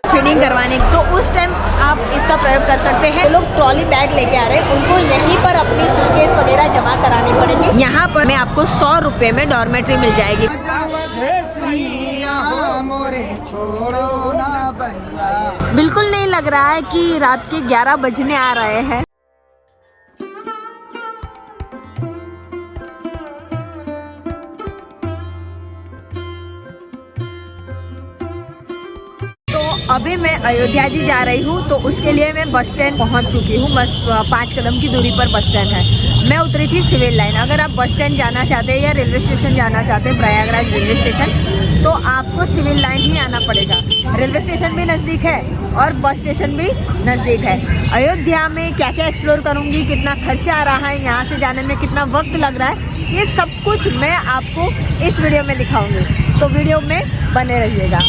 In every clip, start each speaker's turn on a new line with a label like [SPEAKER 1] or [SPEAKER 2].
[SPEAKER 1] Feeding करवाने तो उस टाइम आप इसका प्रयोग कर सकते हैं। लोग ट्रॉली बैग लेके आ रहे हैं, उनको यहीं पर अपनी सूटकेस वगैरह जमा करानी पड़ेगी। यहाँ पर मैं आपको 100 रुपए में डॉर्मेट्री मिल जाएगी। बिल्कुल नहीं लग रहा है कि रात के 11 बजने आ रहे हैं। अभी मैं अयोध्या जी जा रही हूँ, तो उसके लिए मैं बस स्टैंड पहुँच चुकी हूँ। बस 5 कदम की दूरी पर बस स्टैंड है। मैं उतरी थी सिविल लाइन। अगर आप बस स्टैंड जाना चाहते हैं या रेलवे स्टेशन जाना चाहते हैं, प्रयागराज रेलवे स्टेशन, तो आपको सिविल लाइन ही आना पड़ेगा। रेलवे स्टेशन भी नज़दीक है और बस स्टेशन भी नज़दीक है। अयोध्या में क्या क्या एक्सप्लोर करूँगी, कितना खर्चा आ रहा है, यहाँ से जाने में कितना वक्त लग रहा है, ये सब कुछ मैं आपको इस वीडियो में दिखाऊँगी। तो वीडियो में बने रहिएगा।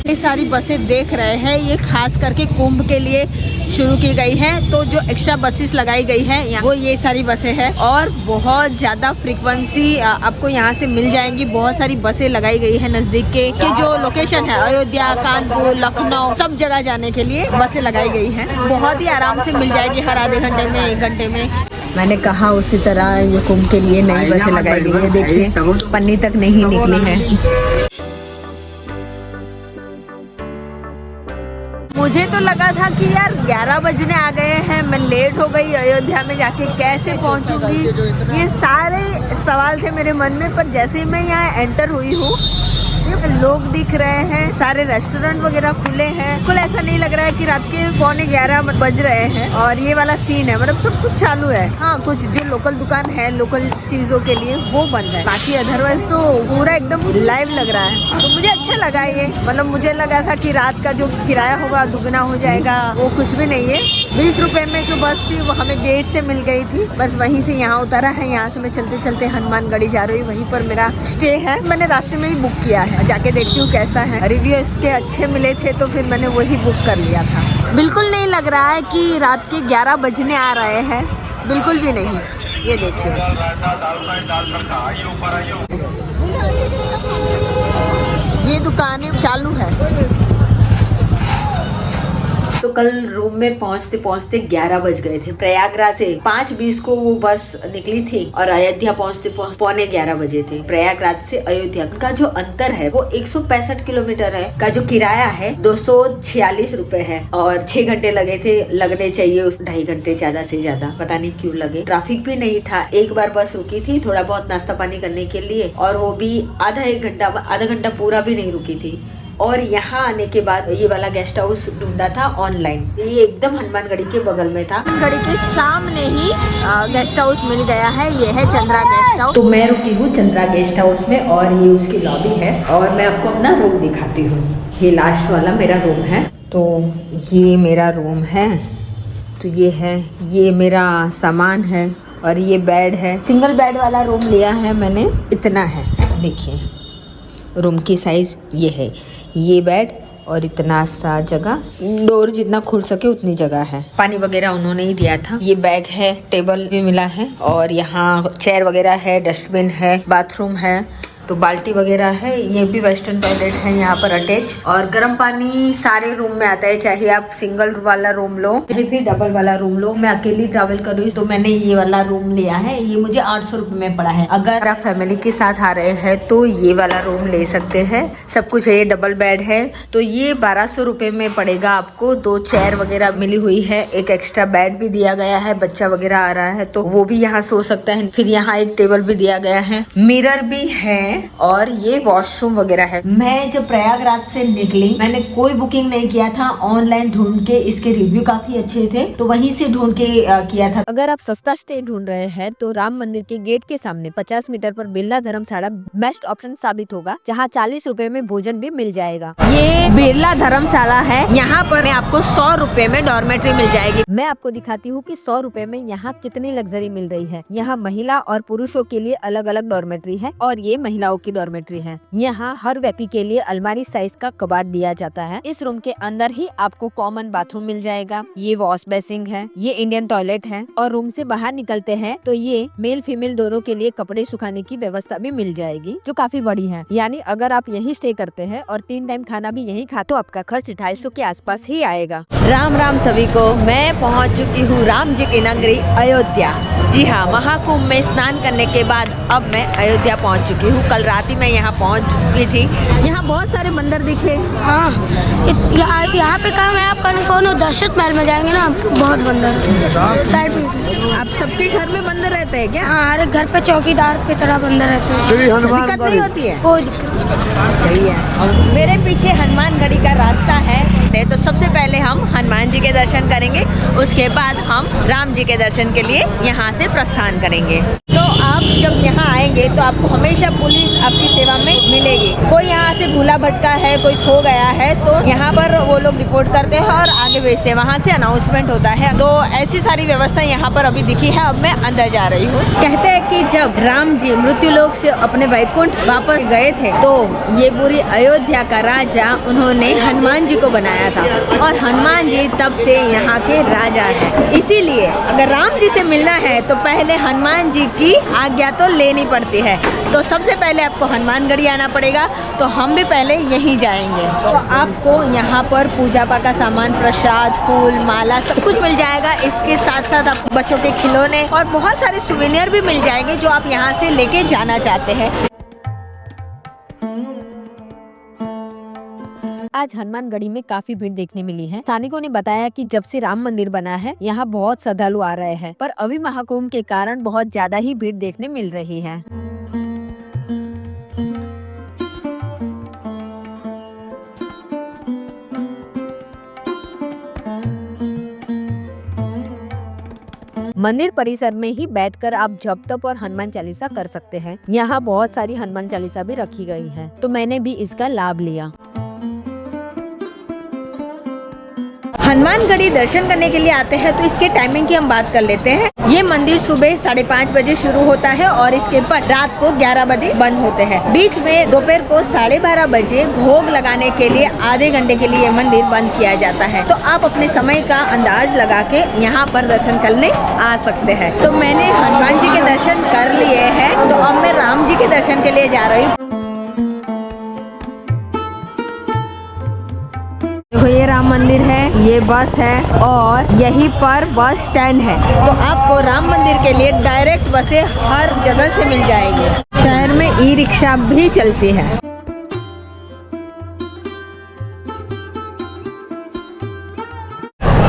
[SPEAKER 1] ये सारी बसें देख रहे हैं, ये खास करके कुंभ के लिए शुरू की गई है। तो जो एक्स्ट्रा बसेस लगाई गई है वो ये सारी बसें हैं और बहुत ज़्यादा फ्रीक्वेंसी आपको यहाँ से मिल जाएंगी। बहुत सारी बसें लगाई गई है नज़दीक के जो लोकेशन है, अयोध्या, कानपुर, लखनऊ, सब जगह जाने के लिए बसें लगाई गई हैं। बहुत ही आराम से मिल जाएगी, हर आधे घंटे में, 1 घंटे में। मैंने कहा उसी तरह ये कुंभ के लिए नई बसें लगाई गई है। देखिए पन्नी तक नहीं निकली है। मुझे तो लगा था कि यार 11 बजने आ गए हैं, मैं लेट हो गई, अयोध्या में जाके कैसे पहुंचूंगी, ये सारे सवाल थे मेरे मन में। पर जैसे ही मैं यहाँ एंटर हुई हूँ, लोग दिख रहे हैं, सारे रेस्टोरेंट वगैरह खुले हैं। बिल्कुल ऐसा नहीं लग रहा है कि रात के 11:15 बज रहे हैं और ये वाला सीन है। मतलब सब कुछ चालू है। हाँ, कुछ जो लोकल दुकान है लोकल चीजों के लिए वो बंद है, बाकी अदरवाइज तो पूरा एकदम लाइव लग रहा है। तो मुझे अच्छा लगा ये। मतलब मुझे लगा था कि रात का जो किराया होगा दुगना हो जाएगा, वो कुछ भी नहीं है। 20 रुपए में जो बस थी वो हमें गेट से मिल गई थी। बस वहीं से यहाँ उतारा है। यहाँ से मैं चलते चलते हनुमानगढ़ी जा रही हूँ, वहीं पर मेरा स्टे है। मैंने रास्ते में ही बुक किया है, जाके देखती हूँ कैसा है। रिव्यू इसके अच्छे मिले थे तो फिर मैंने वही बुक कर लिया था। बिल्कुल नहीं लग रहा है कि रात के 11 बजने आ रहे हैं, बिल्कुल भी नहीं। ये देखिए ये दुकानें चालू है। तो कल रूम में पहुंचते पहुंचते 11 बज गए थे। प्रयागराज से 5:20 को वो बस निकली थी और अयोध्या पहुंचते 11:15 बजे थे। प्रयागराज से अयोध्या का जो अंतर है वो 165 किलोमीटर है। का जो किराया है 246 रुपए है और 6 घंटे लगने चाहिए, उस 2.5 घंटे ज्यादा से ज्यादा, पता नहीं क्यों लगे। ट्रैफिक भी नहीं था। एक बार बस रुकी थी थोड़ा बहुत नाश्ता पानी करने के लिए, और वो भी आधा घंटा पूरा भी नहीं रुकी थी। और यहाँ आने के बाद ये वाला गेस्ट हाउस ढूंढा था ऑनलाइन। ये एकदम हनुमानगढ़ी के बगल में था। हनुमानगढ़ी के सामने ही गेस्ट हाउस मिल गया है। ये है चंद्रा गेस्ट हाउस। तो मैं रुकी हूँ चंद्रा गेस्ट हाउस में और ये उसकी लॉबी है। और मैं आपको अपना रूम दिखाती हूँ। ये लास्ट वाला मेरा रूम है। तो ये मेरा रूम है। तो ये है, ये मेरा सामान है और ये बेड है। सिंगल बेड वाला रूम लिया है मैंने। इतना है, देखिए रूम की साइज ये है। ये बेड और इतना सा जगह, डोर जितना खुल सके उतनी जगह है। पानी वगैरह उन्होंने ही दिया था। ये बैग है, टेबल भी मिला है और यहाँ चेयर वगैरह है, डस्टबिन है, बाथरूम है, तो बाल्टी वगैरह है। ये भी वेस्टर्न टॉयलेट है यहाँ पर अटैच। और गर्म पानी सारे रूम में आता है, चाहे आप सिंगल वाला रूम लो या फिर डबल वाला रूम लो। मैं अकेली ट्रैवल कर रही हूँ तो मैंने ये वाला रूम लिया है। ये मुझे 800 रुपए में पड़ा है। अगर आप फैमिली के साथ आ रहे हैं तो ये वाला रूम ले सकते हैं। सब कुछ है, ये डबल बेड है तो ये 1200 रुपए में पड़ेगा आपको। 2 चेयर वगैरह मिली हुई है, एक एक्स्ट्रा बेड भी दिया गया है। बच्चा वगैरह आ रहा है तो वो भी यहाँ सो सकता है। फिर यहाँ एक टेबल भी दिया गया है, मिरर भी है और ये वॉशरूम वगैरह है। मैं जब प्रयागराज से निकली, मैंने कोई बुकिंग नहीं किया था, ऑनलाइन ढूंढ के, इसके रिव्यू काफी अच्छे थे तो वहीं से ढूंढ के किया था। अगर आप सस्ता स्टे ढूंढ रहे हैं तो राम मंदिर के गेट के सामने 50 मीटर पर बिरला धर्मशाला बेस्ट ऑप्शन साबित होगा, जहाँ 40 रुपए में भोजन भी मिल जाएगा। ये बिरला धर्मशाला है। यहाँ पर आपको 100 रुपए में डॉर्मेट्री मिल जाएगी। मैं आपको दिखाती हूँ कि 100 रुपए में यहाँ कितनी लग्जरी मिल रही है। यहाँ महिला और पुरुषों के लिए अलग अलग डॉर्मेट्री है और ये महिला
[SPEAKER 2] महिलाओं की डॉर्मेट्री है। यहाँ हर व्यक्ति के लिए अलमारी साइज का कबाड़ दिया जाता है। इस रूम के अंदर ही आपको कॉमन बाथरूम मिल जाएगा। ये वॉश बेसिन है, ये इंडियन टॉयलेट है और रूम से बाहर निकलते हैं तो ये मेल फीमेल दोनों के लिए कपड़े सुखाने की व्यवस्था भी मिल जाएगी, जो काफी बड़ी है। यानी अगर आप यहीं स्टे करते हैं और 3 टाइम खाना भी यहीं खाते तो आपका खर्च 250 के आसपास ही आएगा।
[SPEAKER 1] राम राम सभी को, मैं पहुंच चुकी हूँ राम जी की नगरी अयोध्या। जी हाँ, महाकुंभ में स्नान करने के बाद अब मैं अयोध्या पहुंच चुकी हूँ। कल रात ही मैं यहाँ पहुंच चुकी थी। यहाँ बहुत सारे मंदिर दिखे।
[SPEAKER 3] हाँ, यहाँ पे काम है आपका कौन दशरथ महल में जाएंगे ना, बहुत बंदर साइड में।
[SPEAKER 1] आप सबके घर में बंदर रहते हैं क्या?
[SPEAKER 3] हाँ, हर घर पे चौकीदार की तरह बंदर रहते हैं।
[SPEAKER 1] दिक्कत नहीं होती है?
[SPEAKER 3] कोई दिक्कत
[SPEAKER 1] सही है। मेरे पीछे हनुमानगढ़ी का रास्ता है, तो सबसे पहले हम हनुमान जी के दर्शन करेंगे, उसके बाद हम राम जी के दर्शन के लिए यहाँ से प्रस्थान करेंगे। तो आप जब यहाँ आएंगे तो आपको हमेशा पुलिस आपकी सेवा में मिलेगी। कोई यहाँ से भूला भटका है, कोई खो गया है तो यहाँ पर वो लोग रिपोर्ट करते हैं और आगे भेजते हैं, वहाँ से अनाउंसमेंट होता है। तो ऐसी सारी व्यवस्था यहाँ पर अभी दिखी है। अब मैं अंदर जा रही हूँ। कहते हैं कि जब राम जी मृत्युलोक से अपने वैकुंठ वापस गए थे तो ये पूरी अयोध्या का राजा उन्होंने हनुमान जी को बनाया था और हनुमान जी तब से यहाँ के राजा हैं। इसीलिए अगर राम जी से मिलना है तो पहले हनुमान जी की आज्ञा तो लेनी पड़ती है। तो सबसे पहले आपको हनुमानगढ़ी आना पड़ेगा, तो हम भी पहले यहीं जाएंगे। तो आपको यहाँ पर पूजा पाठ का सामान, प्रसाद, फूल, माला सब कुछ मिल जाएगा। इसके साथ साथ आपको बच्चों के खिलौने और बहुत सारे सुवेनियर भी मिल जाएंगे जो आप यहाँ से लेके जाना चाहते हैं।
[SPEAKER 2] आज हनुमानगढ़ी में काफी भीड़ देखने मिली है। स्थानिकों ने बताया कि जब से राम मंदिर बना है यहाँ बहुत श्रद्धालु आ रहे हैं, पर अभी महाकुंभ के कारण बहुत ज्यादा ही भीड़ देखने मिल रही है। मंदिर परिसर में ही बैठकर आप जप तप और हनुमान चालीसा कर सकते हैं। यहाँ बहुत सारी हनुमान चालीसा भी रखी गई है, तो मैंने भी इसका लाभ लिया।
[SPEAKER 1] हनुमानगढ़ी दर्शन करने के लिए आते हैं तो इसके टाइमिंग की हम बात कर लेते हैं। ये मंदिर सुबह 5:30 बजे शुरू होता है और इसके बाद रात को 11 बजे बंद होते हैं। बीच में दोपहर को 12:30 बजे भोग लगाने के लिए आधे घंटे के लिए मंदिर बंद किया जाता है। तो आप अपने समय का अंदाज लगा के यहाँ पर दर्शन करने आ सकते हैं। तो मैंने हनुमान जी के दर्शन कर लिए हैं, तो अब मैं राम जी के दर्शन के लिए जा रही हूँ। ये राम मंदिर है, ये बस है और यहीं पर बस स्टैंड है। तो आपको राम मंदिर के लिए डायरेक्ट बसें हर जगह से मिल जाएगी। शहर में ई रिक्शा भी चलती है।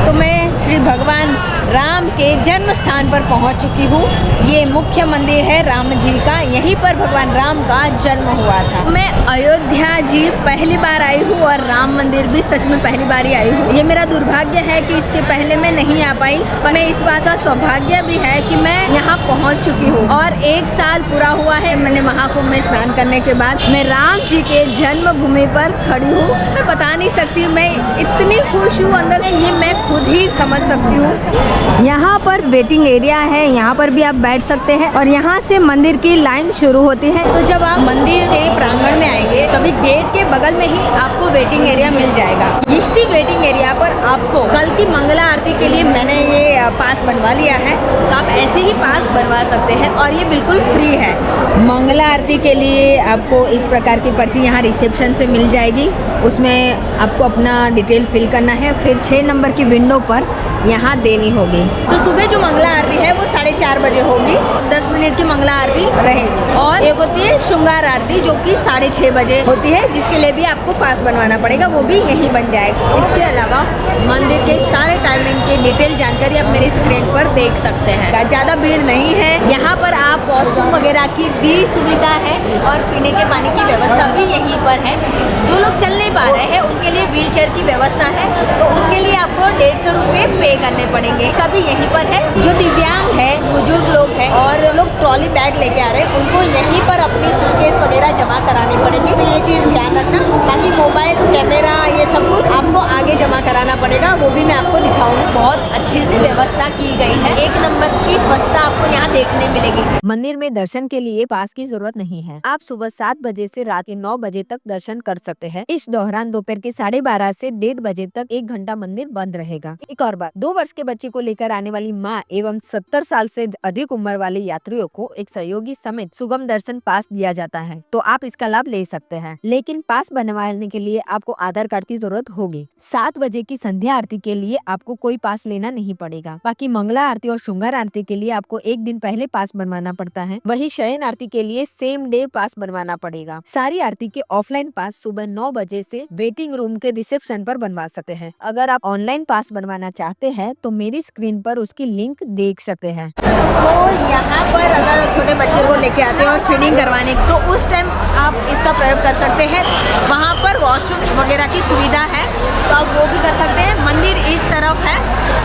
[SPEAKER 1] तो मैं श्री भगवान राम के जन्म स्थान पर पहुंच चुकी हूँ। ये मुख्य मंदिर है राम जी का, यहीं पर भगवान राम का जन्म हुआ था। मैं अयोध्या जी पहली बार आई हूँ और राम मंदिर भी सच में पहली बार ही आई हूँ। ये मेरा दुर्भाग्य है कि इसके पहले मैं नहीं आ पाई, पर मैं इस बात का सौभाग्य भी है कि मैं यहाँ पहुँच चुकी हूँ और 1 साल पूरा हुआ है मैंने महाकुंभ में स्नान करने के बाद। मैं राम जी के जन्मभूमि पर खड़ी हूँ। मैं बता नहीं सकती, मैं इतनी खुश हूँ अंदर से, ये मैं खुद ही समझ सकती हूँ। यहाँ पर वेटिंग एरिया है, यहाँ पर भी आप बैठ सकते हैं और यहाँ से मंदिर की लाइन शुरू होती है। तो जब आप मंदिर के प्रांगण में आएंगे तभी गेट के बगल में ही आपको वेटिंग एरिया मिल जाएगा। इसी वेटिंग एरिया पर आपको कल की मंगला आरती के लिए मैंने ये पास बनवा लिया है, तो आप ऐसे ही पास बनवा सकते हैं और ये बिल्कुल फ्री है। मंगला आरती के लिए आपको इस प्रकार की पर्ची यहाँ रिसेप्शन से मिल जाएगी, उसमें आपको अपना डिटेल फिल करना है, फिर 6 नंबर की विंडो पर यहाँ देनी होगी। तो सुबह जो मंगला आरती है वो 4:30 बजे होगी, 10 मिनट की मंगला आरती रहेगी। और एक होती है श्रृंगार आरती जो कि 6:30 बजे होती है, जिसके लिए भी आपको पास बनवाना पड़ेगा, वो भी यहीं बन जाएगा। इसके अलावा मंदिर के सारे टाइमिंग की डिटेल जानकारी आप मेरी स्क्रीन पर देख सकते हैं। ज़्यादा भीड़ नहीं है, यहाँ पर आप वॉशरूम वगैरह की भी सुविधा है और पीने के पानी की व्यवस्था भी यहीं पर है। जो लोग चल नहीं पा रहे हैं उनके लिए व्हील चेयर की व्यवस्था है, तो उसके लिए आपको 150 रुपये पे करने पड़ेंगे। इसका भी यहीं पर है। जो दिव्यांग है, बुजुर्ग लोग हैं और लोग ट्रॉली बैग लेके आ रहे हैं, उनको यहीं पर अपनी सूटकेस वगैरह जमा कराने पड़ेंगे, तो ये चीज़ ध्यान रखना। बाकी मोबाइल, कैमरा, ये सब कुछ आपको आगे जमा कराना पड़ेगा, वो भी मैं आपको दिखाऊंगी। बहुत अच्छी से व्यवस्था की गई है, एक नंबर की स्वच्छता आपको यहाँ देखने मिलेगी।
[SPEAKER 2] मंदिर में दर्शन के लिए पास की जरूरत नहीं है। आप सुबह 7 बजे से रात के 9 बजे तक दर्शन कर सकते हैं। इस दौरान दोपहर के 12:30 से 1:30 बजे तक 1 घंटा मंदिर बंद रहेगा। एक और बात, 2 वर्ष के बच्चे को लेकर आने वाली माँ एवं 70 साल से अधिक उम्र वाले यात्रियों को एक सहयोगी समेत सुगम दर्शन पास दिया जाता है, तो आप इसका लाभ ले सकते हैं। लेकिन पास बनवाने के लिए आपको आधार कार्ड की जरूरत होगी। 7 बजे की संध्या आरती के लिए आपको कोई पास लेना नहीं पड़ेगा। बाकी मंगला आरती और श्रृंगार आरती के लिए आपको एक दिन पहले पास बनवाना पड़ता है। वही शयन आरती के लिए सेम डे पास बनवाना पड़ेगा। सारी आरती के ऑफलाइन पास सुबह 9 बजे से वेटिंग रूम के रिसेप्शन पर बनवा सकते हैं। अगर आप ऑनलाइन पास बनवाना चाहते हैं तो मेरी स्क्रीन पर उसकी लिंक देख सकते हैं।
[SPEAKER 1] तो यहाँ पर अगर छोटे बच्चे को लेके आते हैं और फीडिंग करवाने, तो उस टाइम आप इसका प्रयोग कर सकते हैं। वहाँ पर वॉशरूम वगैरह की सुविधा है, तो आप वो भी कर सकते हैं। मंदिर इस तरफ है,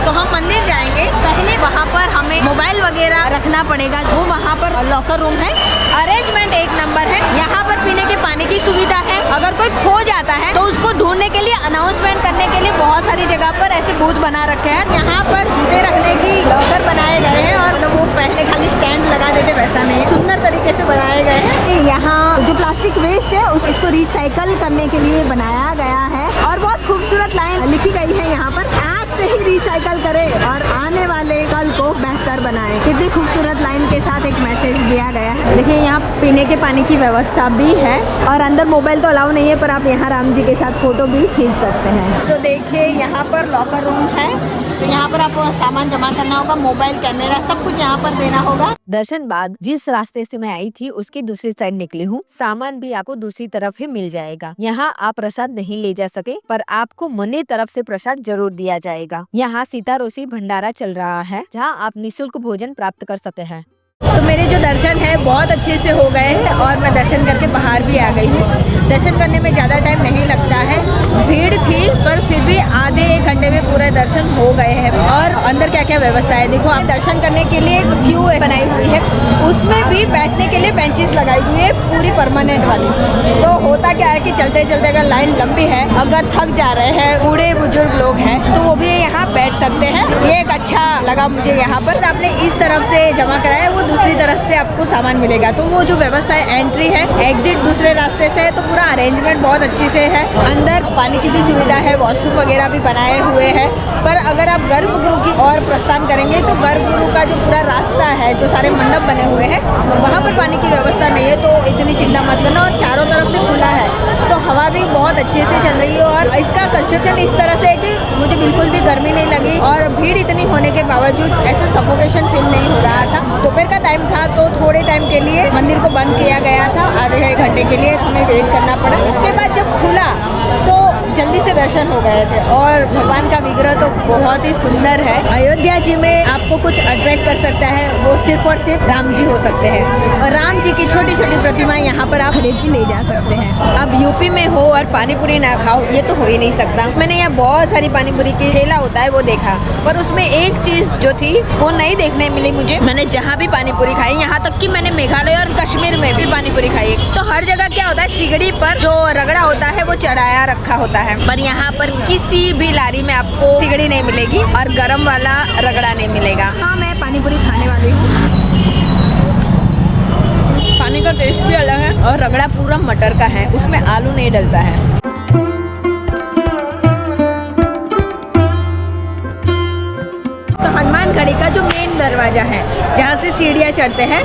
[SPEAKER 1] तो हम मंदिर जाएंगे, पहले वहाँ पर हमें मोबाइल वगैरह रखना पड़ेगा, वो वहाँ पर लॉकर रूम है। अरेंजमेंट एक नंबर है। यहाँ पर पीने के पानी की सुविधा है। अगर कोई खो जाता है तो उसको ढूंढने के लिए, अनाउंसमेंट करने के लिए बहुत सारी जगह पर ऐसे बूथ बना रखे हैं। यहाँ पर जूते रखने की लॉकर बनाए गए हैं, और वो पहले खाली स्टैंड लगा देते, वैसा नहीं, सुंदर तरीके से बनाए गए हैं। यहाँ जो प्लास्टिक वेस्ट है इसको रिसाइकल करने के लिए बनाया गया है, और बहुत खूबसूरत लाइन लिखी गई है यहाँ पर, आज से ही रिसाइकल करें और आने वाले कल को बेहतर बनाएं। कितनी खूबसूरत लाइन के साथ एक मैसेज दिया गया है। देखिए यहाँ पीने के पानी की व्यवस्था भी है, और अंदर मोबाइल तो अलाउ नहीं है, पर आप यहाँ राम जी के साथ फोटो भी खींच सकते हैं। तो देखिए यहाँ पर लॉकर रूम है, तो यहाँ पर आपको सामान जमा करना होगा, मोबाइल, कैमरा, सब कुछ यहाँ पर देना होगा।
[SPEAKER 2] दर्शन बाद जिस रास्ते से मैं आई थी उसकी दूसरी साइड निकली हूँ। सामान भी आपको दूसरी तरफ ही मिल जाएगा। यहाँ आप प्रसाद नहीं ले जा सके, पर आपको मंदिर तरफ से प्रसाद जरूर दिया जाएगा। यहाँ सीतारोसी भंडारा चल रहा है, जहाँ आप निःशुल्क भोजन प्राप्त कर सकते हैं।
[SPEAKER 1] तो मेरे जो दर्शन है बहुत अच्छे से हो गए हैं, और मैं दर्शन करके बाहर भी आ गई हूँ। दर्शन करने में ज़्यादा टाइम नहीं लगता है, भीड़ थी पर फिर भी आधे 1 घंटे में पूरे दर्शन हो गए हैं। और अंदर क्या क्या व्यवस्था है देखो, आप दर्शन करने के लिए एक क्यू बनाई हुई है, उसमें भी बैठने के लिए बेंचेस लगाई हुई है, पूरी परमानेंट वाली। तो होता क्या है कि चलते चलते अगर लाइन लंबी है, अगर थक जा रहे हैं, बूढ़े बुजुर्ग लोग हैं, तो वो भी यहाँ बैठ सकते हैं। ये एक अच्छा लगा मुझे यहाँ पर। आपने इस तरफ से जमा कराया, वो दूसरी तरफ से आपको सामान मिलेगा। तो वो जो व्यवस्था है, एंट्री है, एग्जिट दूसरे रास्ते से है, तो पूरा अरेंजमेंट बहुत अच्छे से है। अंदर पानी की भी सुविधा है, वॉशरूम वगैरह भी बनाए हुए हैं। पर अगर आप गर्भगृह की ओर प्रस्थान करेंगे तो गर्भगृह का जो पूरा रास्ता है, जो सारे मंडप बने हुए हैं, वहाँ पर पानी की व्यवस्था नहीं है, तो इतनी चिंता मत करना। और चारों तरफ से खुला है, तो हवा भी बहुत अच्छे से चल रही है, और इसका कंस्ट्रक्शन इस तरह से है कि मुझे बिल्कुल भी गर्मी नहीं लगी, और भीड़ इतनी होने के बावजूद ऐसे सफोकेशन फील नहीं हो रहा था। दोपहर का टाइम था, तो थोड़े टाइम के लिए मंदिर को बंद किया गया था, आधे 1 घंटे के लिए हमें वेट करना पड़ा। उसके बाद जब खुला तो जल्दी से दर्शन हो गए थे, और भगवान का विग्रह तो बहुत ही सुंदर है। अयोध्या जी में आपको कुछ अट्रैक्ट कर सकता है, वो सिर्फ और सिर्फ राम जी हो सकते हैं, और राम जी की छोटी छोटी प्रतिमाएं यहाँ पर आप खरीद के ले जा सकते हैं। अब यूपी में हो और पानी पूरी ना खाओ, ये तो हो ही नहीं सकता। मैंने यहाँ बहुत सारी पानी पूरी की ठेला होता है वो देखा, पर उसमें एक चीज जो थी वो नहीं देखने मिली मुझे। मैंने जहाँ भी पानी पूरी खाई, यहाँ तक कि मैंने मेघालय और कश्मीर में भी पानी पूरी खाई, तो हर जगह क्या होता है, सिगड़ी पर जो रगड़ा होता है वो चढ़ाया रखा होता है, पर यहाँ पर किसी भी लारी में आपको सिगड़ी नहीं मिलेगी और गरम वाला रगड़ा नहीं मिलेगा। हाँ, मैं पानी पूरी खाने वाली हूँ। पानी का टेस्ट भी अलग है, और रगड़ा पूरा मटर का है, उसमें आलू नहीं डलता है। तो हनुमानगढ़ी का जो मेन दरवाजा है, जहाँ से सीढ़ियाँ चढ़ते हैं,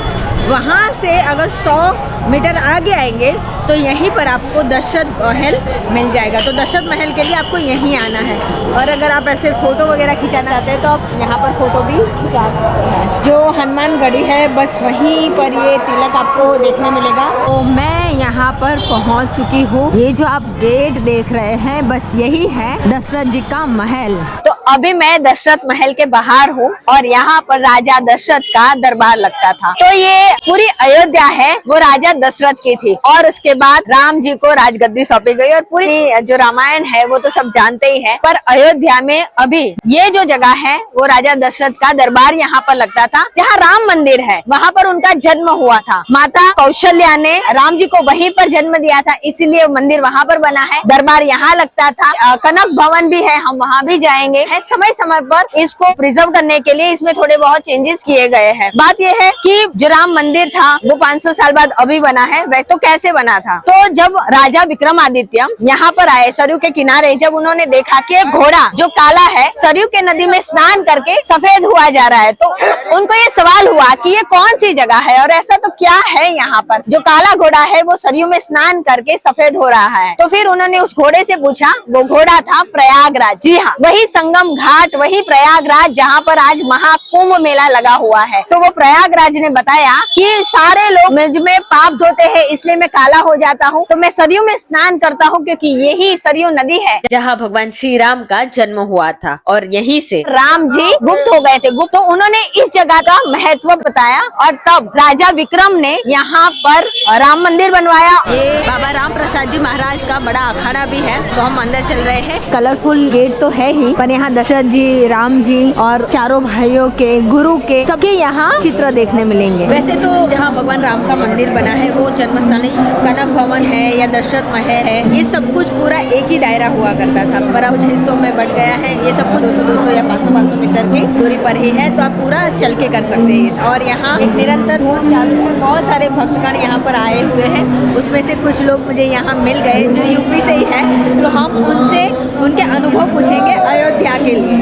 [SPEAKER 1] वहाँ से अगर 100 मीटर आगे आएंगे तो यहीं पर आपको दशरथ महल मिल जाएगा। तो दशरथ महल के लिए आपको यहीं आना है, और अगर आप ऐसे फ़ोटो वगैरह खिंचाना चाहते हैं तो आप यहाँ पर फ़ोटो भी खिंचा सकते हैं। जो हनुमानगढ़ी है बस वहीं पर ये तिलक आपको देखने मिलेगा। तो मैं यहाँ पर पहुँच चुकी हूँ। ये जो आप गेट देख रहे हैं, बस यही है दशरथ जी का महल। तो
[SPEAKER 2] अभी मैं दशरथ महल के बाहर हूँ और यहाँ पर राजा दशरथ का दरबार लगता था। तो ये पूरी अयोध्या है वो राजा दशरथ की थी और उसके बाद राम जी को राजगद्दी सौंपी गई। और पूरी जो रामायण है वो तो सब जानते ही है, पर अयोध्या में अभी ये जो जगह है वो राजा दशरथ का दरबार यहाँ पर लगता था। जहाँ राम मंदिर है वहाँ पर उनका जन्म हुआ था। माता कौशल्या ने राम जी को वहीं पर जन्म दिया था, इसीलिए मंदिर वहाँ पर बना है। दरबार यहाँ लगता था। कनक भवन भी है, हम वहाँ भी जाएंगे। है समय समय पर इसको प्रिजर्व करने के लिए इसमें थोड़े बहुत चेंजेस किए गए हैं। बात यह है कि जो राम मंदिर था वो 500 साल बाद अभी बना है। वैसे तो कैसे बना था, तो जब राजा विक्रमादित्य यहाँ पर आए सरयू के किनारे, जब उन्होंने देखा कि एक घोड़ा जो काला है सरयू के नदी में स्नान करके सफेद हुआ जा रहा है, तो उनको ये सवाल हुआ कि ये कौन सी जगह है और ऐसा तो क्या है यहाँ पर जो काला घोड़ा है वो सरयू में स्नान करके सफेद हो रहा है। तो फिर उन्होंने उस घोड़े से पूछा, वो घोड़ा था प्रयागराज। जी हाँ, वही संगम घाट, वही प्रयागराज जहाँ पर आज महाकुंभ मेला लगा हुआ है। तो वो प्रयागराज ने बताया कि सारे लोग मुझ में पाप धोते हैं इसलिए मैं काला हो जाता हूँ, तो मैं सरयू में स्नान करता हूँ क्योंकि यही सरयू नदी है
[SPEAKER 1] जहाँ भगवान श्री राम का जन्म हुआ था और यहीं से
[SPEAKER 2] राम जी गुप्त हो गए थे। गुप्त, तो उन्होंने इस जगह का महत्व बताया और तब राजा विक्रम ने यहाँ पर राम मंदिर बनवाया।
[SPEAKER 1] ये बाबा राम प्रसाद जी महाराज का बड़ा अखाड़ा भी है, तो हम अंदर चल रहे हैं।
[SPEAKER 2] कलरफुल गेट तो है ही, पर यहाँ दशरथ जी, राम जी और चारों भाइयों के, गुरु के, सबके यहाँ चित्र देखने मिलेंगे।
[SPEAKER 1] वैसे तो जहाँ भगवान राम का मंदिर बना है वो जन्म स्थल कनक भवन है या दशरथ महल है, ये सब कुछ पूरा एक ही दायरा हुआ करता था, पर कुछ हिस्सों में बढ़ गया है। ये सब कुछ 200 या 500 मीटर की दूरी पर ही है, तो आप पूरा चल के कर सकते हैं। और यहाँ एक निरंतर धूम चालू है, बहुत सारे भक्तगण यहाँ पर आए हुए हैं। उसमें से कुछ लोग मुझे यहाँ मिल गए जो यूपी से ही है, तो हम उनसे उनके अनुभव पूछेंगे अयोध्या के लिए।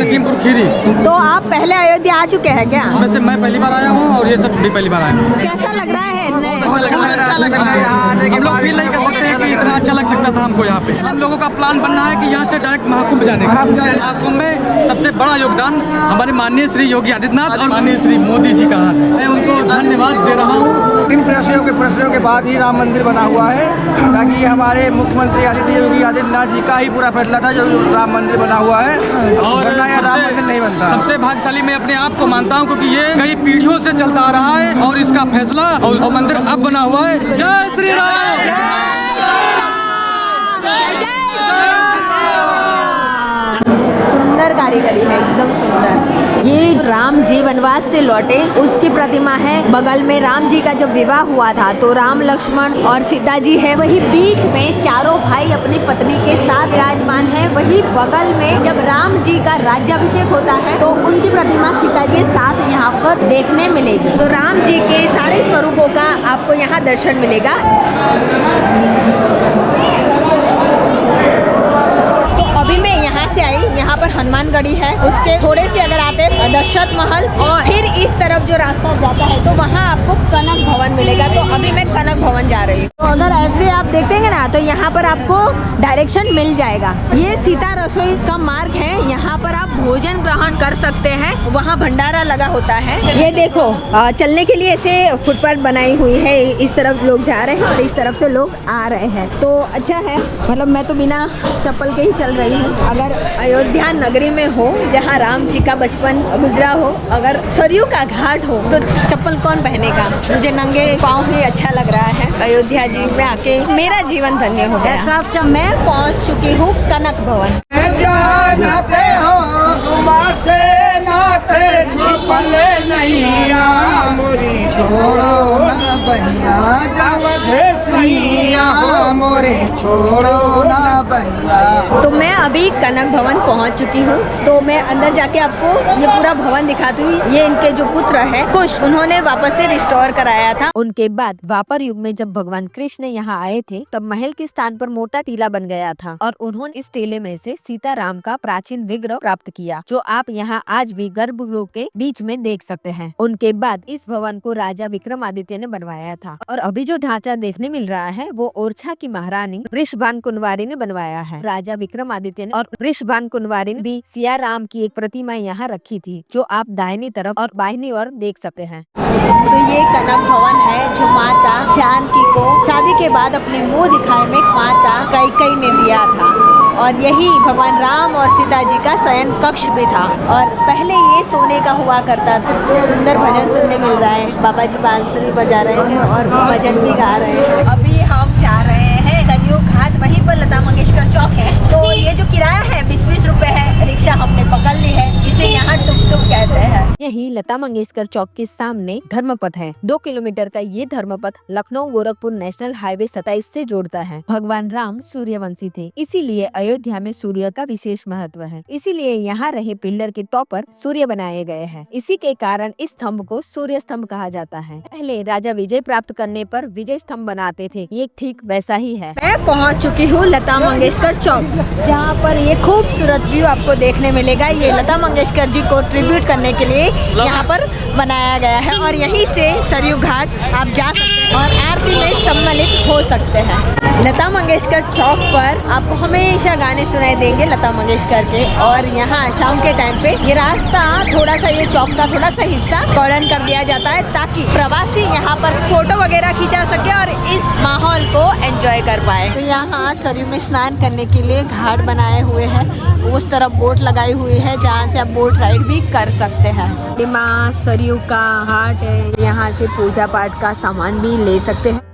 [SPEAKER 4] लखीमपुर खीरी।
[SPEAKER 2] तो आप पहले अयोध्या आ चुके हैं क्या?
[SPEAKER 4] वैसे मैं पहली बार आया हूँ और ये सब भी पहली बार आए हैं।
[SPEAKER 2] कैसा लग रहा है?
[SPEAKER 4] अच्छा लग रहा है यहाँ आने के बाद। हम लोग फील नहीं कर सकते हैं कि इतना अच्छा लग सकता था हमको यहाँ पे। हम लोगों का प्लान बनना है कि यहाँ से डायरेक्ट महाकुंभ जाने का। महाकुंभ में सबसे बड़ा योगदान हमारे माननीय श्री योगी आदित्यनाथ और माननीय श्री मोदी जी का है। मैं उनको धन्यवाद दे रहा हूँ।
[SPEAKER 5] इन प्रश्नों के बाद ही राम मंदिर बना हुआ है, ताकि हमारे मुख्यमंत्री आदित्य योगी आदित्यनाथ जी का ही पूरा फैसला था जो राम मंदिर बना हुआ है, और राम मंदिर नहीं बनता।
[SPEAKER 4] सबसे भाग्यशाली मैं अपने आप को मानता हूँ क्योंकि ये कई पीढ़ियों से चलता आ रहा है और इसका फैसला और मंदिर अब बना हुआ है। जय श्री राम।
[SPEAKER 2] सुंदर कारीगरी है, एकदम सुंदर। ये राम जी वनवास से लौटे उसकी प्रतिमा है। बगल में राम जी का जब विवाह हुआ था तो राम, लक्ष्मण और सीता जी है। वही बीच में चारों भाई अपनी पत्नी के साथ विराजमान है। वही बगल में जब राम जी का राज्याभिषेक होता है तो उनकी प्रतिमा सीता के साथ यहाँ पर देखने मिलेगी। तो राम जी के सारे स्वरूपों का आपको यहाँ दर्शन मिलेगा। अभी मैं यहाँ से आई, यहाँ पर हनुमानगढ़ी है, उसके थोड़े से अगर आते हैं दशरथ महल और फिर इस तरफ जो रास्ता जाता है तो वहाँ आपको कनक भवन मिलेगा। तो अभी मैं कनक भवन जा रही हूँ। तो अगर ऐसे आप देखेंगे ना तो यहाँ पर आपको डायरेक्शन मिल जाएगा। ये सीता रसोई का मार्ग है, यहाँ पर आप भोजन ग्रहण कर सकते हैं। वहाँ भंडारा लगा होता है। ये देखो चलने के लिए ऐसे फुटपाथ बनाई हुई है। इस तरफ लोग जा रहे हैं और इस तरफ से लोग आ रहे हैं, तो अच्छा है। मतलब मैं तो बिना चप्पल के ही चल रही हूँ। अगर अयोध्या नगरी में हो जहाँ राम जी का बचपन गुजरा हो, अगर सरयू का घाट हो, तो चप्पल कौन पहनेगा। मुझे नंगे पाँव ही अच्छा लग रहा है। अयोध्या जी में आके मेरा जीवन धन्य हो गया। मैं पहुँच चुकी हूँ कनक भवन। तो मैं अभी कनक भवन पहुंच चुकी हूँ। तो मैं अंदर जाके आपको ये पूरा भवन दिखाती हूँ। ये इनके जो पुत्र है कुश, उन्होंने वापस से रिस्टोर कराया था। उनके बाद द्वापर युग में जब भगवान कृष्ण यहाँ आए थे तब महल के स्थान पर मोटा टीला बन गया था और उन्होंने इस टीले में से सीता राम का प्राचीन विग्रह प्राप्त किया, जो आप यहाँ आज भी गर्भगृह के बीच में देख सकते हैं। उनके बाद इस भवन को राजा विक्रमादित्य ने बनवाया था और अभी जो ढांचा देखने मिल रहा है वो ओरछा की महारानी वृषभान कुंवारी ने बनवाया है। राजा विक्रमादित्य ने और वृषभान कुंवारी ने भी सिया राम की एक प्रतिमा यहाँ रखी थी, जो आप दाहिनी तरफ और बाहिनी ओर देख सकते हैं। तो ये कनक भवन है जो माता जानकी को शादी के बाद अपने मुंह दिखाए में माता कैकेयी ने दिया था और यही भगवान राम और सीता जी का शयन कक्ष भी था। और पहले ये सोने का हुआ करता था। सुंदर भजन सुनने मिल रहा है, बाबा जी बांसुरी बजा रहे हैं और भजन भी गा रहे हैं। अभी हम जा रहे हैं सरयू घाट, वहीं पर लता मंगेशकर चौक है। तो ये जो किराया है 20-20 रुपए है। रिक्शा हमने पकड़ ली है, इसे यहाँ टुक टुक कहते हैं। यही लता मंगेशकर चौक के सामने धर्मपथ है। 2 किलोमीटर का ये धर्मपथ लखनऊ गोरखपुर नेशनल हाईवे 27 से जोड़ता है। भगवान राम सूर्यवंशी थे, इसीलिए अयोध्या में सूर्य का विशेष महत्व है। इसीलिए यहाँ रहे पिलर के टॉप पर सूर्य बनाए गए हैं। इसी के कारण इस स्तंभ को सूर्य स्तंभ कहा जाता है। पहले राजा विजय प्राप्त करने पर विजय स्तंभ बनाते थे, ये ठीक वैसा ही है। मैं पहुँच चुकी हूँ लता मंगेशकर चौक, जहाँ पर ये खूबसूरत व्यू आपको देखने मिलेगा। ये लता मंगेशकर जी को ट्रिब्यूट करने के लिए यहाँ पर बनाया गया है और यहीं से सरयू घाट आप जा सकते हैं और आरती में सम्मिलित हो सकते हैं। लता मंगेशकर चौक पर आपको हमेशा गाने सुनाई देंगे लता मंगेशकर के। और यहाँ शाम के टाइम पे ये रास्ता थोड़ा सा, ये चौक का थोड़ा सा हिस्सा कॉर्डन कर दिया जाता है ताकि प्रवासी यहाँ पर फोटो वगैरह खींचा सके और इस माहौल को एंजॉय कर पाए। तो यहाँ सरयू में स्नान करने के लिए घाट बनाए हुए हैं, उस तरफ बोट लगाई हुई है जहाँ से आप बोट राइड भी कर सकते हैं। माँ सरयू का घाट है, यहाँ से पूजा पाठ का सामान भी ले सकते हैं।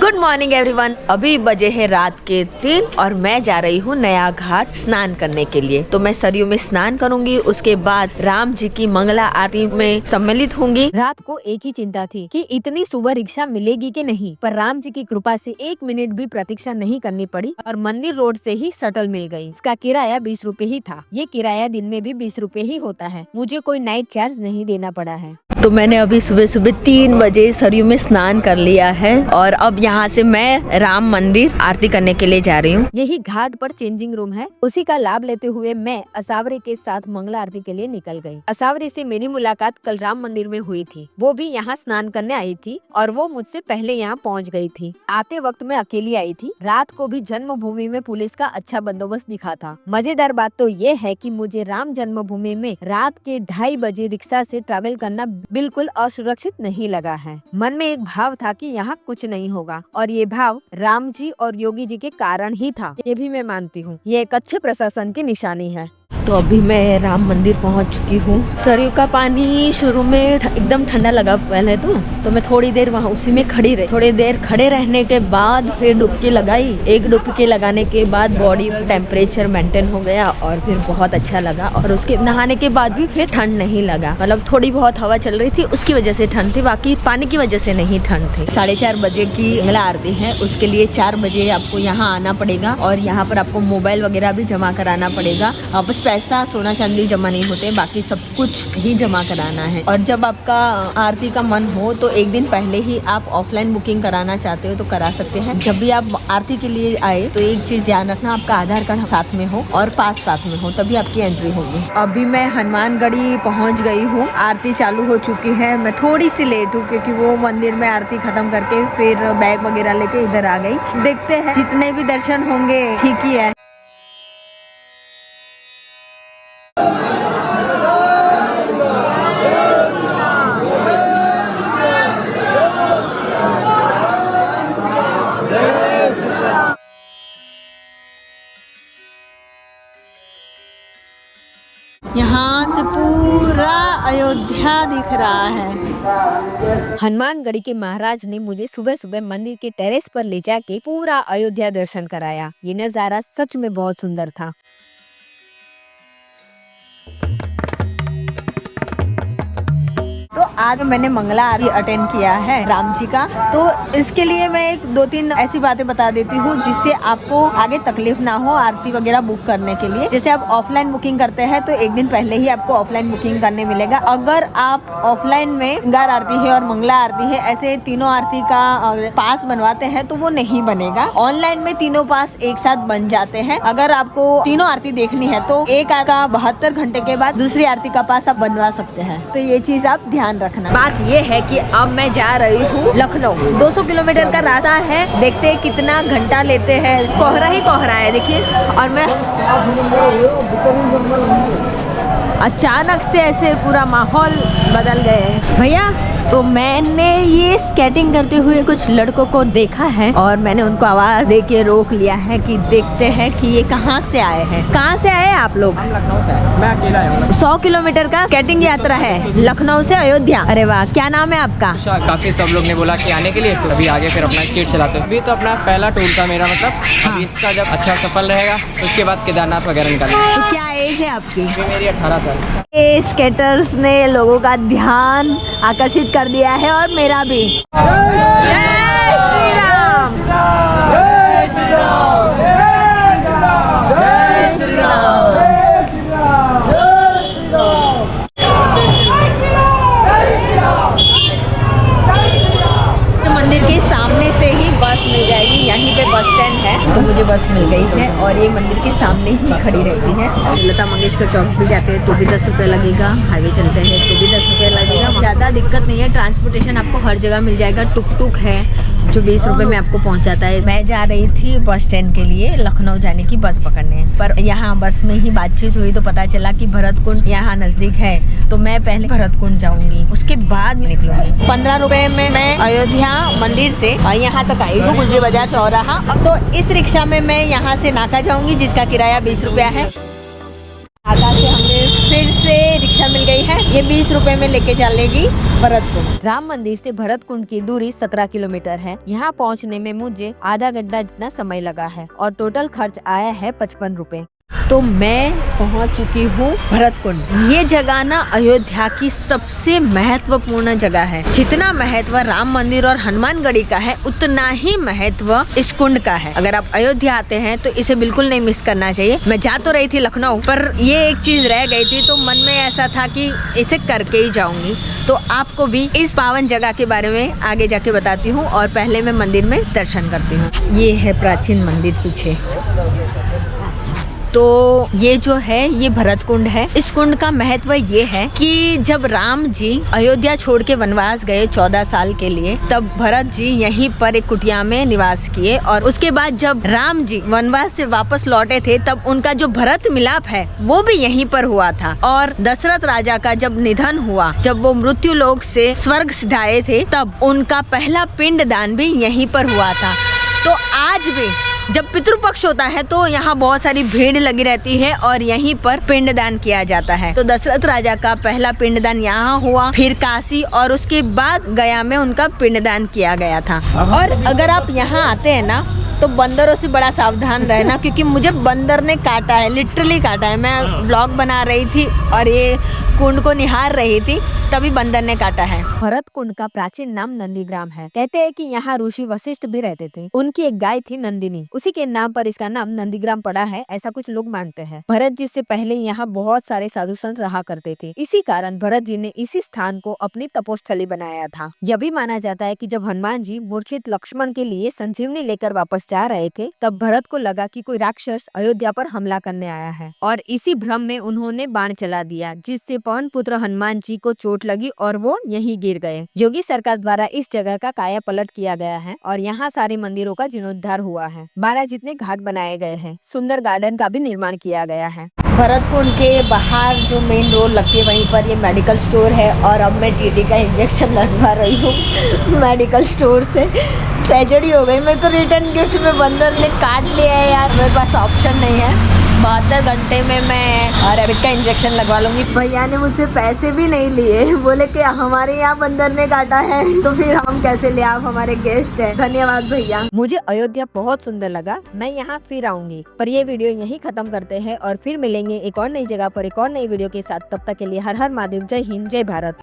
[SPEAKER 2] Good morning everyone. अभी बजे है रात के 3 और मैं जा रही हूँ नया घाट स्नान करने के लिए। तो मैं सरयू में स्नान करूंगी, उसके बाद राम जी की मंगला आरती में सम्मिलित होंगी। रात को एक ही चिंता थी कि इतनी सुबह रिक्शा मिलेगी कि नहीं, पर राम जी की कृपा से 1 मिनट भी प्रतीक्षा नहीं करनी पड़ी और मंदिर रोड से ही शटल मिल गई। इसका किराया 20 रुपए ही था। ये किराया दिन में भी 20 रुपए ही होता है। मुझे कोई नाइट चार्ज नहीं देना पड़ा है। तो मैंने अभी सुबह सुबह 3 बजे सरयू में स्नान कर लिया है और अब यहाँ से मैं राम मंदिर आरती करने के लिए जा रही हूँ। यही घाट पर चेंजिंग रूम है, उसी का लाभ लेते हुए मैं असावरे के साथ मंगला आरती के लिए निकल गई। असावरे से मेरी मुलाकात कल राम मंदिर में हुई थी। वो भी यहाँ स्नान करने आई थी और वो मुझसे पहले यहाँ पहुँच गई थी। आते वक्त मैं अकेली आई थी। रात को भी जन्मभूमि में पुलिस का अच्छा बंदोबस्त दिखा था। मजेदार बात तो ये है कि मुझे राम जन्मभूमि में रात के 2:30 बजे रिक्शा से ट्रैवल करना बिल्कुल असुरक्षित नहीं लगा है। मन में एक भाव था कि यहाँ कुछ नहीं होगा और ये भाव राम जी और योगी जी के कारण ही था। ये भी मैं मानती हूँ। ये एक अच्छे प्रशासन की निशानी है। तो अभी मैं राम मंदिर पहुंच चुकी हूँ। सरयू का पानी शुरू में एकदम ठंडा लगा पहले तो मैं थोड़ी देर वहाँ उसी में खड़ी रही। थोड़ी देर खड़े रहने के बाद फिर डुबकी लगाई। एक डुबकी लगाने के बाद बॉडी टेम्परेचर मेंटेन हो गया और फिर बहुत अच्छा लगा। और उसके नहाने के बाद भी फिर ठंड नहीं लगा, मतलब थोड़ी बहुत हवा चल रही थी उसकी वजह से ठंड थी, बाकी पानी की वजह से नहीं ठंड थी। 4:30 बजे की मंगला आरती है, उसके लिए 4 बजे आपको यहाँ आना पड़ेगा और यहाँ पर आपको मोबाइल वगैरह भी जमा कराना पड़ेगा। बस पैसा सोना चांदी जमा नहीं होते, बाकी सब कुछ ही जमा कराना है। और जब आपका आरती का मन हो तो एक दिन पहले ही आप ऑफलाइन बुकिंग कराना चाहते हो तो करा सकते हैं। जब भी आप आरती के लिए आए तो एक चीज ध्यान रखना, आपका आधार कार्ड साथ में हो और पास साथ में हो, तभी आपकी एंट्री होगी। अभी मैं हनुमानगढ़ी पहुंच गई हूँ। आरती चालू हो चुकी है। मैं थोड़ी सी लेट हूँ क्योंकि वो मंदिर में आरती खत्म करके फिर बैग वगैरह लेके इधर आ गई। देखते हैं जितने भी दर्शन होंगे ठीक ही है। यहाँ से पूरा अयोध्या दिख रहा है। हनुमानगढ़ी के महाराज ने मुझे सुबह सुबह मंदिर के टेरेस पर ले जाके पूरा अयोध्या दर्शन कराया। ये नजारा सच में बहुत सुंदर था। तो आज मैंने मंगला आरती अटेंड किया है राम जी का, तो इसके लिए मैं एक दो तीन ऐसी बातें बता देती हूँ जिससे आपको आगे तकलीफ ना हो आरती वगैरह बुक करने के लिए। जैसे आप ऑफलाइन बुकिंग करते हैं तो एक दिन पहले ही आपको ऑफलाइन बुकिंग करने मिलेगा। अगर आप ऑफलाइन में श्रृंगार आरती है और मंगला आरती है ऐसे तीनों आरती का पास बनवाते हैं तो वो नहीं बनेगा। ऑनलाइन में तीनों पास एक साथ बन जाते हैं। अगर आपको तीनों आरती देखनी है तो एक का 72 घंटे के बाद दूसरी आरती का पास आप बनवा सकते हैं। तो ये चीज आप ध्यान रखना। बात ये है कि अब मैं जा रही हूँ लखनऊ। 200 किलोमीटर का रास्ता है, देखते हैं कितना घंटा लेते हैं। कोहरा ही कोहरा है देखिए, और मैं अचानक से ऐसे पूरा माहौल बदल गए भैया। तो मैंने ये स्केटिंग करते हुए कुछ लड़कों को देखा है और मैंने उनको आवाज दे के रोक लिया है कि देखते हैं कि ये कहाँ से आए हैं। कहाँ से आए आप लोग?
[SPEAKER 5] हम लखनऊ से हैं। मैं अकेला हूँ।
[SPEAKER 2] 100 किलोमीटर का स्केटिंग यात्रा है लखनऊ से अयोध्या। अरे वाह, क्या नाम है आपका?
[SPEAKER 5] काफी सब लोग ने बोला कि आने के लिए, तो अभी आगे फिर अपना स्केट चलाते हैं। अभी तो अपना पहला टूर था मेरा, मतलब अभी इसका जब अच्छा सफल रहेगा उसके बाद केदारनाथ वगैरह निकालेंगे।
[SPEAKER 2] तो क्या एज है आपकी?
[SPEAKER 5] अभी मेरी 18 साल।
[SPEAKER 2] ये स्केटर्स ने लोगों का ध्यान आकर्षित कर दिया है और मेरा भी। जय श्री राम। जय श्री राम। जय श्री राम। तो मंदिर के सामने से ही बस मिल जाएगी। यहीं पे बस स्टैंड है तो मुझे बस मिल गई है और ये मंदिर के सामने ही खड़ी रहती है। लता मंगेशकर चौक भी जाते हैं तो भी 10 रुपये लगेगा। हाईवे चलते हैं तो भी 10 रुपये लगेगा। ज़्यादा दिक्कत नहीं है, ट्रांसपोर्टेशन आपको हर जगह मिल जाएगा। टुक टुक है जो 20 रुपये में आपको पहुंचाता है। मैं जा रही थी बस स्टैंड के लिए लखनऊ जाने की बस पकड़ने, पर यहाँ बस में ही बातचीत हुई तो पता चला कि भरतकुंड यहाँ नजदीक है, तो मैं पहले भरतकुंड जाऊंगी उसके बाद निकलूंगी। 15 रुपए में मैं अयोध्या मंदिर से यहाँ तक आई हूँ, गुजरी बाजार चौराहा। तो इस रिक्शा में मैं यहाँ से नाका जाऊंगी जिसका किराया 20 रुपया है। नाका से हमें फिर से रिक्शा मिल गई है, ये 20 रुपए में लेके चलेगी भरतकुंड। राम मंदिर से भरतकुंड की दूरी 17 किलोमीटर है। यहाँ पहुँचने में मुझे आधा घंटा जितना समय लगा है और टोटल खर्च आया है 55 रुपए। तो मैं पहुंच चुकी हूँ भरतकुंड। ये जगह ना अयोध्या की सबसे महत्वपूर्ण जगह है। जितना महत्व राम मंदिर और हनुमानगढ़ी का है उतना ही महत्व इस कुंड का है। अगर आप अयोध्या आते हैं तो इसे बिल्कुल नहीं मिस करना चाहिए। मैं जा तो रही थी लखनऊ, पर ये एक चीज रह गई थी तो मन में ऐसा था कि इसे करके ही जाऊंगी। तो आपको भी इस पावन जगह के बारे में आगे जाके बताती हूँ और पहले मैं मंदिर में दर्शन करती हूँ। ये है प्राचीन मंदिर पीछे। तो ये जो है ये भरत कुंड है। इस कुंड का महत्व ये है कि जब राम जी अयोध्या छोड़ के वनवास गए 14 साल के लिए, तब भरत जी यहीं पर एक कुटिया में निवास किए और उसके बाद जब राम जी वनवास से वापस लौटे थे तब उनका जो भरत मिलाप है वो भी यहीं पर हुआ था। और दशरथ राजा का जब निधन हुआ, जब वो मृत्यु लोक से स्वर्ग सिधाए थे, तब उनका पहला पिंडदान भी यहीं पर हुआ था। तो आज भी जब पितृपक्ष होता है तो यहाँ बहुत सारी भीड़ लगी रहती है और यहीं पर पिंडदान किया जाता है। तो दशरथ राजा का पहला पिंडदान यहाँ हुआ, फिर काशी और उसके बाद गया में उनका पिंडदान किया गया था। और अगर आप यहाँ आते हैं ना तो बंदरों से बड़ा सावधान रहना, क्योंकि मुझे बंदर ने काटा है, लिटरली काटा है। मैं व्लॉग बना रही थी और ये कुंड को निहार रही थी, तभी बंदर ने काटा है। भरत कुंड का प्राचीन नाम नंदीग्राम है। कहते हैं कि यहाँ ऋषि वशिष्ठ भी रहते थे। उनकी एक गाय थी नंदिनी, उसी के नाम पर इसका नाम नंदीग्राम पड़ा है, ऐसा कुछ लोग मानते हैं। भरत जी से पहले यहाँ बहुत सारे साधु संत रहा करते थे। इसी कारण भरत जी ने इसी स्थान को अपनी तपोस्थली बनाया था। यह भी माना जाता है कि जब हनुमान जी मूर्छित लक्ष्मण के लिए संजीवनी लेकर वापस जा रहे थे, तब भरत को लगा कि कोई राक्षस अयोध्या पर हमला करने आया है और इसी भ्रम में उन्होंने बाण चला दिया, जिससे पवन पुत्र हनुमान जी को चोट लगी और वो यहीं गिर गए। योगी सरकार द्वारा इस जगह का काया पलट किया गया है और यहाँ सारे मंदिरों का जीर्णोद्धार हुआ है। 12 जितने घाट बनाए गए हैं, सुंदर गार्डन का भी निर्माण किया गया है। भरतकुंड के बाहर जो मेन रोड लगती है वहीं पर ये मेडिकल स्टोर है और अब मैं टीटी का इंजेक्शन लगवा रही हूँ मेडिकल स्टोर से। ट्रेजेडी हो गई, मेरे को रिटर्न गिफ्ट में बंदर ने काट लिया है यार, मेरे पास ऑप्शन नहीं है। 72 घंटे में मैं रैबिट का इंजेक्शन लगवा लूंगी। भैया ने मुझसे पैसे भी नहीं लिए, बोले कि हमारे यहाँ बंदर ने काटा है तो फिर हम कैसे ले, आप हमारे गेस्ट हैं। धन्यवाद भैया। मुझे अयोध्या बहुत सुंदर लगा, मैं यहाँ फिर आऊंगी। पर ये वीडियो यहीं खत्म करते हैं और फिर मिलेंगे एक और नई जगह पर एक और नई वीडियो के साथ। तब तक के लिए हर हर महादेव, जय हिंद, जय भारत।